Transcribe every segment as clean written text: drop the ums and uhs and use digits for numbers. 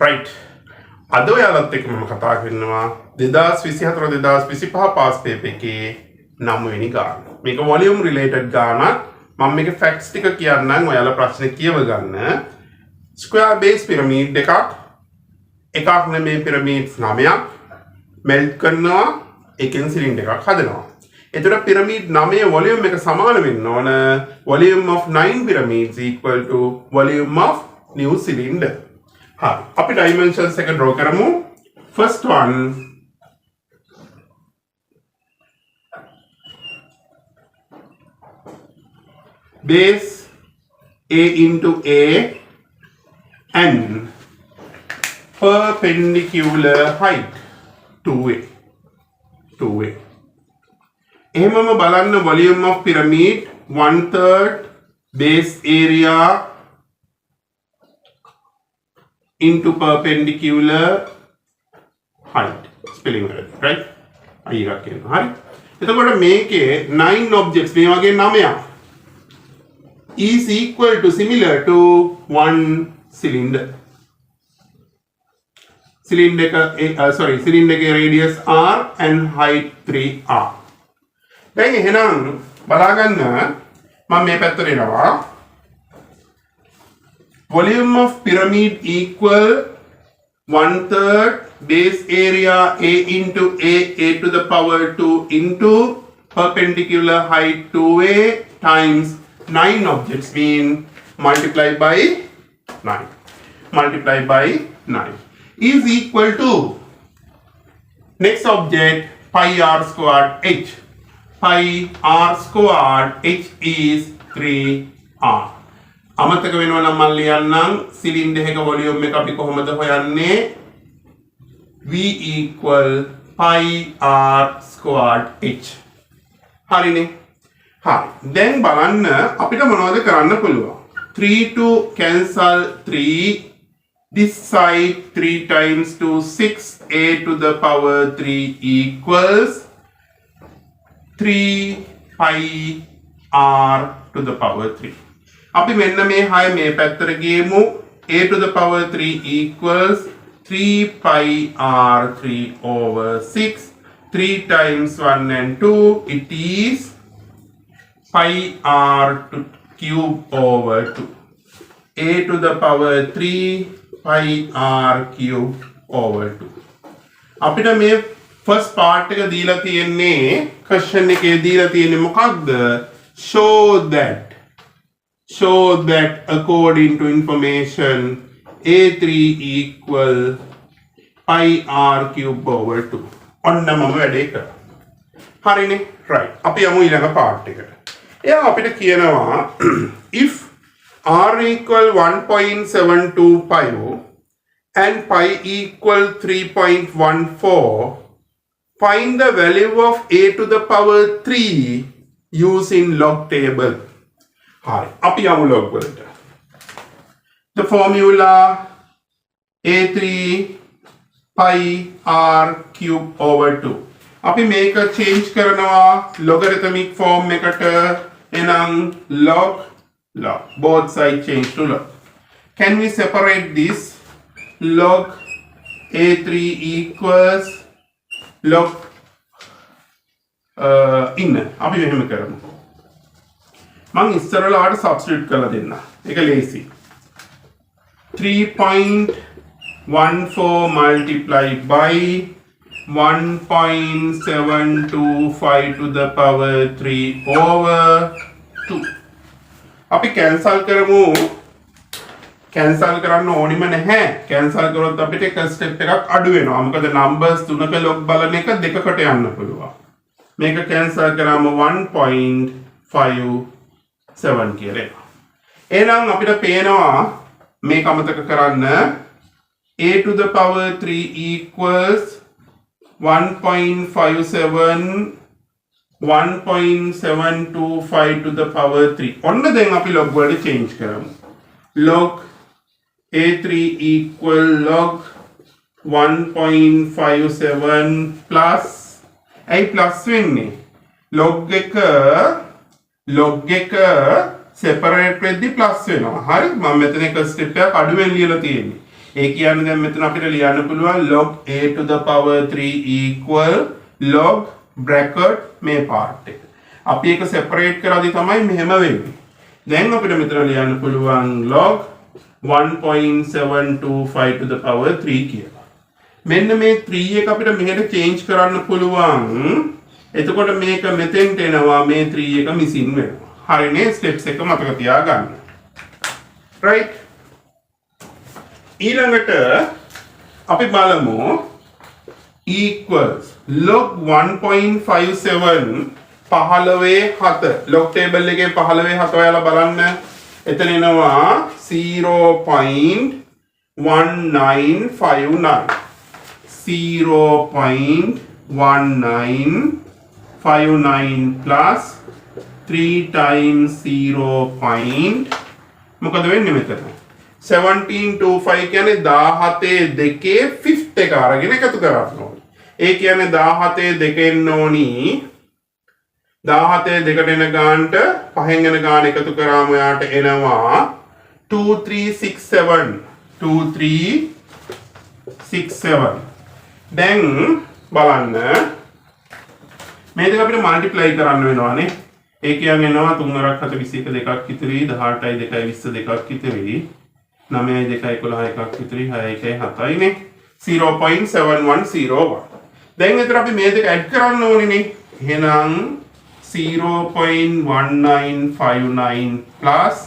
right. අද ඔයාලත් එක්ක මම කතා කරනවා 2024 2025 පාස් පේපර් එකේ 9 වෙනි ගාන. මේක වොලියුම් රිලේටඩ් ගානක්. මම මේකේ ෆැක්ට්ස් ටික කියන්නම් ඔයාලා ප්‍රශ්නේ කියව ගන්න. ස්ක්වෙයාර් බේස් පිරමීඩ් එකක් නෙමේ පිරමීඩ්ස් 9ක් මෙල්ට් කරනවා එකෙන් සිලින්ඩර් එකක් හදනවා. එතකොට පිරමීඩ් 9 වොලියුම් එක සමාන වෙන්න ඕන. volume of 9 pyramids equal to volume of new cylinder. හරි. අපි dimensions එක draw කරමු. First one base A into A and perpendicular height 2A. එහෙමම බලන්න volume of pyramid 1/3 base area into perpendicular height. Spelling right? Right? අයියා කියනවා. හරි. එතකොට මේකේ 9 objects මේ වගේ 9ක් is equal to similar to one cylinder. Cylinder එකේ radius r and height 3r. දැන් එහෙනම් බලාගන්න මම මේ පැත්තට එනවා. Volume of pyramid equal 1/3 base area A into A to the power 2 into perpendicular height 2A times 9 objects mean multiply by 9 is equal to next object pi r squared h. Pi r squared h is 3r. අමතක වෙනවා නම් මම ලියන්නම් cylinder එකක volume එක අපි කොහොමද හොයන්නේ? V equal pi r squared h. හරිනේ. හරි. දැන් බලන්න අපිට මොනවද කරන්න පුළුවන්? 3 to cancel 3. This side 3 times 2 6a to the power 3 equals 3 pi r to the power 3. අපි මෙන්න මේ 6 මේ පැත්තට ගියමු. a to the power 3 equals 3 pi r 3 over 6. 3 times 1 and 2 it is pi r to cube over 2. a to the power 3 pi r cube over 2. අපිට මේ first part එක දීලා තියෙන්නේ question එකේ දීලා තියෙන්නේ මොකක්ද? show that according to information A3 equal pi r cube over 2. ඔන්න මම වැඩේ කරා. හරිනේ? right. අපි යමු ඊළඟ part එකට. එයා අපිට කියනවා if r equal 1.725 and pi equal 3.14, find the value of a to the power 3 using log table. Hi, අපි යමු log වලට. The formula a3 pi r cube over 2. අපි මේක change කරනවා logarithmic form එකට. එනම් log both sides change to log. Can we separate this? Log a3 equals log in. අපි මෙහෙම කරමු. මම ඉස්සරලාට substitute කරලා දෙන්න. ඒක lazy. 3.14 multiplied by 1.725 to the power 3 over 2. අපි cancel කරමු. cancel කරන්න ඕනිම නැහැ. cancel කරොත් අපිට එක step එකක් අඩු වෙනවා. මොකද numbers තුනක log බලන එක දෙකකට යන්න පුළුවන්. මේක cancel කරාම 1.57 කියලා එනවා. එහෙනම් අපිට පේනවා මේක අමතක කරන්න a to the power 3 equals 1.725 to the power 3. ඔන්න දැන් අපි log වලට change කරමු. log a3 equal log 1.57 plus ඇයි plus වෙන්නේ? log එක separate වෙද්දි plus වෙනවා. හරි? මම මෙතන එක step එකක් අඩුවෙන් ලියලා තියෙන්නේ. ඒ කියන්නේ දැන් මෙතන අපිට ලියන්න පුළුවන් log a to the power 3 equal log bracket මේ part එක. අපි ඒක separate කරද්දී තමයි මෙහෙම වෙන්නේ. දැන් අපිට මෙතන ලියන්න පුළුවන් log 1.725 to the power 3 කියලා. මෙන්න මේ 3 එක අපිට මෙහෙට change කරන්න පුළුවන්. එතකොට මේක මෙතෙන්ට එනවා මේ 3 එක missing වෙනවා. හරිනේ steps එක මතක තියාගන්න. right ඊළඟට අපි බලමු equals log 1.57 15 log table එකේ 15 ඔයාලා බලන්න. එතන එනවා 0.1959 0.1959 plus 3 times 0. මොකද වෙන්නේ මෙතන 1725 කියන්නේ 17 දෙකේ 5th එක අරගෙන එකතු කරන්න ඕනේ. ඒ කියන්නේ 17 දෙකෙන් ඕනි 17 දෙකට එන ගානට පහෙන් එන ගාන එකතු කරාම යාට එනවා 2367 දැන් බලන්න මේ දෙක අපිට මල්ටිප්ලයි කරන්න වෙනවානේ. ඒ කියන්නේ එනවා 3 4 21 දෙකක් ඉතිරි 18යි 2යි 20 දෙකක් ඉතිරි 9යි 2යි 11 එකක් ඉතිරි 6යි 1යි 7යි නේ 0.7101. දැන් එතන අපි මේ දෙක ඇඩ් කරන්න ඕනේ නේ. එහෙනම් 0.1959 plus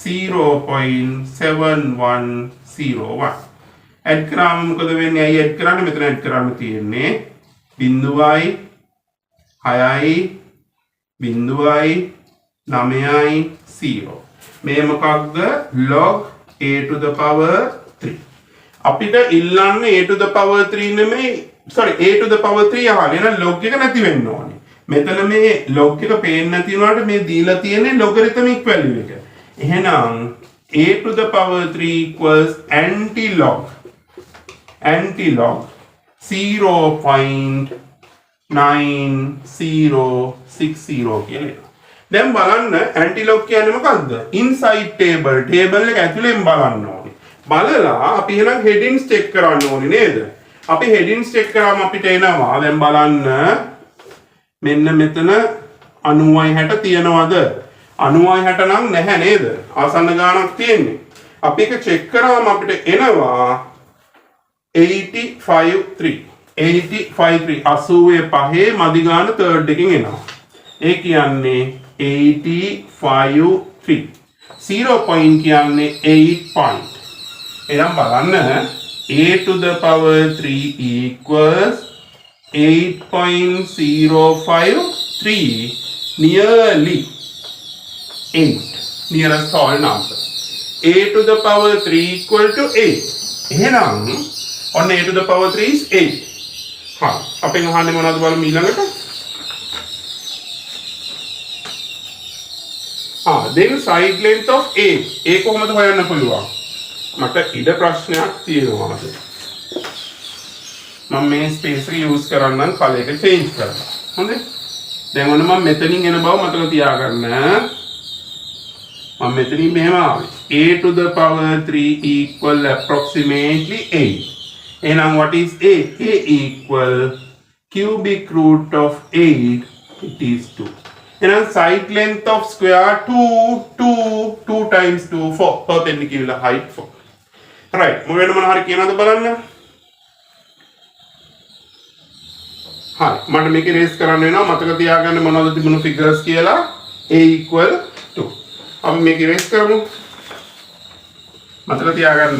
0.7101 ඇඩ් කරාම මොකද වෙන්නේ? අය ඇඩ් කරන්නේ මෙතන ඇඩ් කරන්න තියෙන්නේ 0යි 6යි 0යි 9යි 0. මේ මොකක්ද? log a to the power 3. අපිට ඉල්ලන්න a to the power 3 නෙමෙයි sorry a to the power 3 අහන්නේ. එහෙනම් log එක නැති වෙන්න ඕනේ. මෙතන මේ log එක පේන්නේ නැති වුණාට මේ දීලා තියෙන්නේ logarithmic value එක. එහෙනම් a to the power 3 equals anti-log 0.9060 කියලා. දැන් බලන්න anti-log කියන්නේ මොකක්ද? inside table එක ඇතුලෙන් බලන්න ඕනේ. බලලා අපි එහෙනම් headings check කරන්න ඕනේ නේද? අපි headings check කරාම අපිට එනවා දැන් බලන්න මෙන්න මෙතන 90යි 60 තියනවද? 90යි 60 නම් නැහැ නේද? ආසන්න ගානක් තියෙන්නේ. අපි ඒක check කරාම අපිට එනවා 85.3 85.3 මදි ගාන third එකකින් එනවා. ඒ කියන්නේ 85.3 0 point කියන්නේ 8 point. එහෙනම් බලන්න a to the power 3 equals 8.053 nearly 8 nearest whole number. a to the power 3 equal to 8. එහෙනම් ඔන්න a to the power 3 is 8. හා අපෙන් අහන්නේ මොනවද බලමු ඊළඟට. then side length of a. ඒ කොහොමද හොයන්න පුළුවන්? මට ඉඩ ප්‍රශ්නයක් තියෙනවා. මම මේ ස්පේස් එක යූස් කරන්නම් කලර් එක චේන්ජ් කරලා. හොඳයි. දැන් ඔන්න මම මෙතනින් එන බව මතක තියාගන්න. මම මෙතනින් මෙහෙම ආවේ. a to the power 3 equal approximately 8. එහෙනම් what is a? a equal cubic root of 8. It is 2. එහෙනම් side length of square 2 times 2 4 perpendicular height 4. right මොන හරි කියනවද බලන්න. හරි මට මේක රේස් කරන්න වෙනවා. මතක තියාගන්න මොනවද තිබුණු ෆිගර්ස් කියලා. a equal 2. අපි මේක රේස් කරමු. මතක තියාගන්න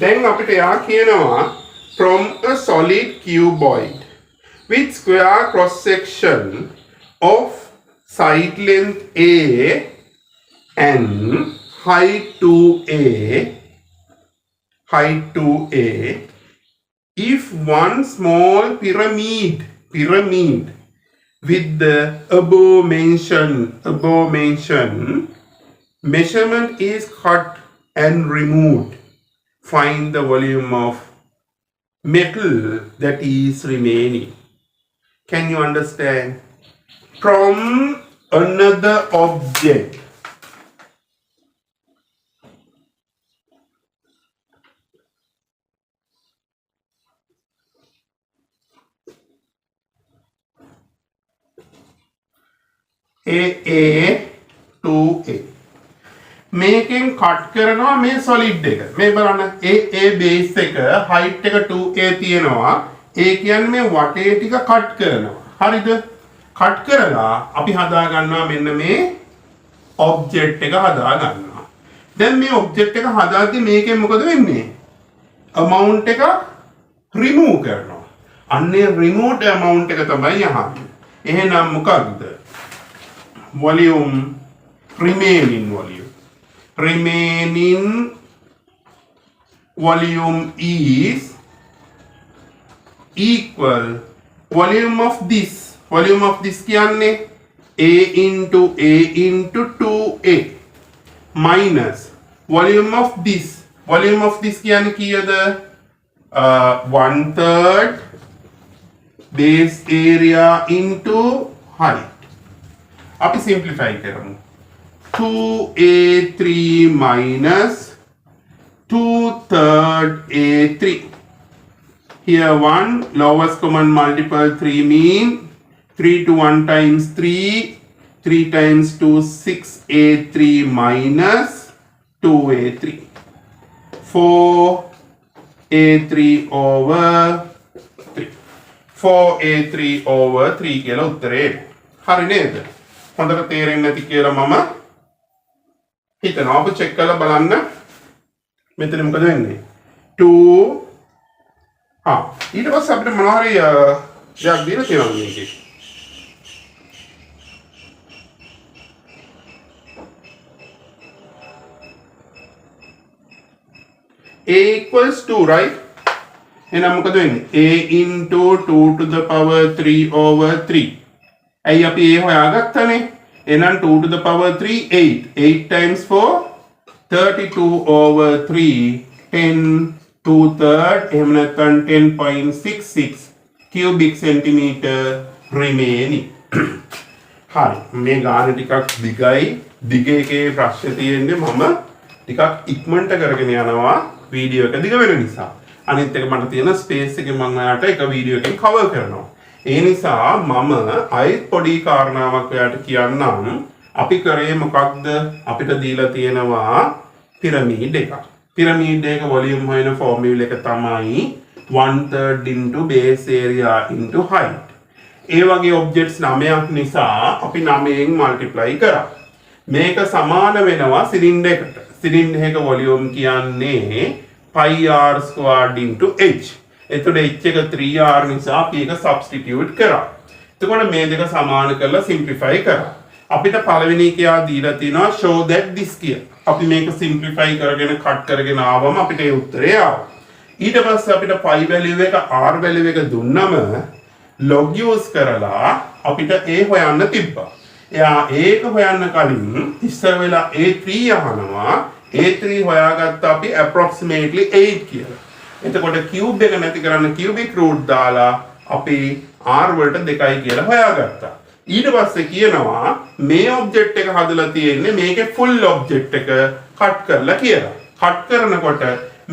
දැන් අපිට යා කියනවා from a solid cuboid with square cross section of side length a and height 2a if one small pyramid with the above mentioned measurement is cut and removed, find the volume of metal that is remaining. Can you understand? From another object. A to A. මේකෙන් cut කරනවා මේ solid එක. මේ බලන්න A base එක height එක 2A තියෙනවා. ඒ කියන්නේ මේ වටේ ටික කට් කරනවා. හරිද? කට් කරලා අපි හදා ගන්නවා මෙන්න මේ object එක හදා ගන්නවා. දැන් මේ object එක හදාද්දි මේකෙන් මොකද වෙන්නේ? amount එක remove කරනවා. අන්නේ removed amount එක තමයි යහන්නේ. එහෙනම් මොකක්ද? volume, remaining volume is equal volume of this කියන්නේ A into 2A minus volume of this කියන්නේ කීයද? 1/3 base area into height. අපි simplify කරමු. 2A3 minus 2/3 A3. Here 1 lowest common multiple 3 mean 3 to 1 times 3 times 2 6A3 minus 2A3 4A3 over 3 4A3 over 3 කියලා උත්තරේ. හරි නේද? හොඳට තේරෙන්නේ නැති කියලා මම හිතනවා. ඔබ චෙක් කරලා බලන්න. මෙතන මොකද වෙන්නේ? 2 ඊට පස්සේ අපිට මොනවා හරි දෙයක් දීලා තියෙනවා මේකේ. A equals 2, right? එහෙනම් මොකද වෙන්නේ? A into 2 to the power 3 over 3. ඇයි අපි A හොයාගත්තනේ? එහෙනම් 2 to the power 3 8. 8 times 4 32 over 3 10 2/3 එහෙම නැත්නම් 10.66 cubic centimeter remaining. හරි. මේ ගාන ටිකක් දිගයි. දිග එකේ ප්‍රශ්නේ තියෙන්නේ මම ටිකක් ඉක්මනට කරගෙන යනවා වීඩියෝ එක දිග වෙන නිසා. අනිත් එක මට තියෙන ස්පේස් එකේ මම ඔයාලට එක වීඩියෝ එකකින් කවර් කරනවා. ඒ නිසා මම අයිත් පොඩි කාරණාවක් ඔයාලට කියන්නම්. අපි කරේ මොකක්ද? අපිට දීලා තියෙනවා පිරමීඩ් එකක්. පිරමීඩ් එක වොලියුම් හොයන ෆෝමියුලා එක තමයි 1/3 into base area into height. ඒ වගේ ඔබ්ජෙක්ට්ස් 9ක් නිසා අපි 9න් මල්ටිප්ලයි කරා. මේක සමාන වෙනවා සිලින්ඩර් එකට. සිලින්ඩර් එක වොලියුම් කියන්නේ pi r squared into h. එතකොට h එක 3r නිසා අපි ඒක සබ්ස්ටිටියුට් කරා. එතකොට මේ දෙක සමාන කරලා සිම්ප්ලිෆයි කරා. අපිට පළවෙනි එකයා දීලා තිනවා show that this කියලා. අපි මේක සිම්ප්ලිෆයි කරගෙන කට් කරගෙන ආවම අපිට ඒ උත්තරය ආවා. ඊට පස්සේ අපිට pi value එක r value එක දුන්නම log use කරලා අපිට a හොයන්න තිබ්බා. එයා ඒක හොයන්න කලින් ඉස්සර වෙලා a3 අහනවා. a3 හොයාගත්තා අපි approximately 8 කියලා. එතකොට cube එක නැති කරන්න cubic root දාලා අපි r වලට 2යි කියලා හොයාගත්තා. ඊට පස්සේ කියනවා මේ ඔබ්ජෙක්ට් එක හදලා තියෙන්නේ මේකේ full ඔබ්ජෙක්ට් එක කට් කරලා කියලා. කට් කරනකොට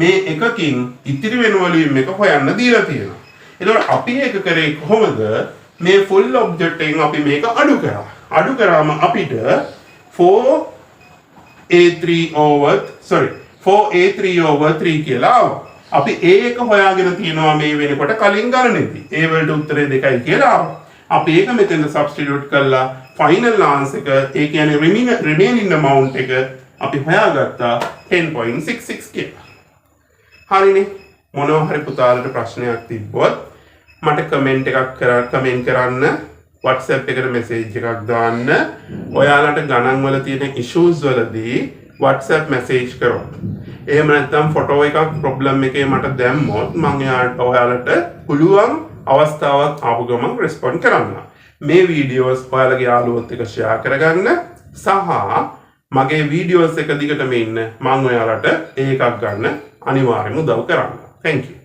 මේ එකකින් ඉතිරි වෙන වොලියුම් එක හොයන්න දීලා තියෙනවා. එතකොට අපි ඒක කරේ කොහොමද? මේ full ඔබ්ජෙක්ට් එකෙන් අපි මේක අඩු කරා. අඩු කරාම අපිට 4A3 over 3 කියලා ආවා. අපි A එක හොයාගෙන තියෙනවා මේ වෙනකොට කලින් ගණනෙදී. A වලට උත්තරේ 2යි කියලා ආවා. අපි ඒක මෙතන සබ්ස්ටිටියුට් කරලා ෆයිනල් ආන්සර් එක ඒ කියන්නේ remaining amount එක අපි හොයාගත්තා 10.66 කියලා. හරිනේ. මොනවා හරි පුතාලට ප්‍රශ්නයක් තිබ්බොත් මට කමෙන්ට් එකක් කමෙන්ට් කරන්න, WhatsApp එකට message එකක් දාන්න. ඔයාලට ගණන් වල තියෙන issues වලදී WhatsApp message කරොත්. එහෙම නැත්නම් ෆොටෝ එකක් ප්‍රොබ්ලම් එකේ මට දැම්මොත් මම ඔයාලට පුළුවන් අවස්ථාවක් ආපු ගමන් රෙස්පොන්ඩ් කරන්න. මේ වීඩියෝස් ඔයාලගේ යාළුවොත් එක්ක ෂෙයා කරගන්න සහ මගේ වීඩියෝස් එක දිගටම ඉන්න මම ඔයාලට ඒකක් ගන්න අනිවාර්යෙන්ම උදව් කරන්න. Thank you.